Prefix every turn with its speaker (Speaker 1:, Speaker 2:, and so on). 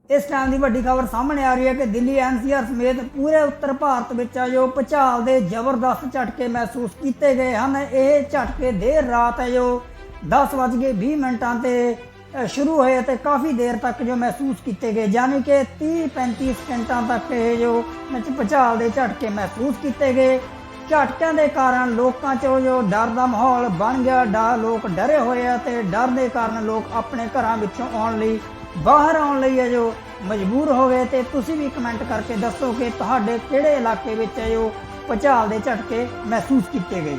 Speaker 1: इस टाइम की वड्डी खबर सामने आ रही है कि दिल्ली एनसीआर समेत पूरे उत्तर भारत में जो भूचाल के जबरदस्त झटके महसूस किए गए हैं। ये झटके देर रात है जो 10:20 से शुरू होए तो काफ़ी देर तक जो महसूस किए गए, यानी कि 30-35 सेकंडों तक ये जो भूचाल के झटके महसूस किए गए। झटकों के कारण लोगों चो जो डर का माहौल बन गया, लोग डरे हुए हैं तो डर के कारण लोग अपने घरों विचों आने लई बाहर आने लई है जो मजबूर हो गए। तो तुसी भी कमेंट करके दसो कि तुहाडे किहड़े इलाके विच जो भूचाल के झटके महसूस किए गए।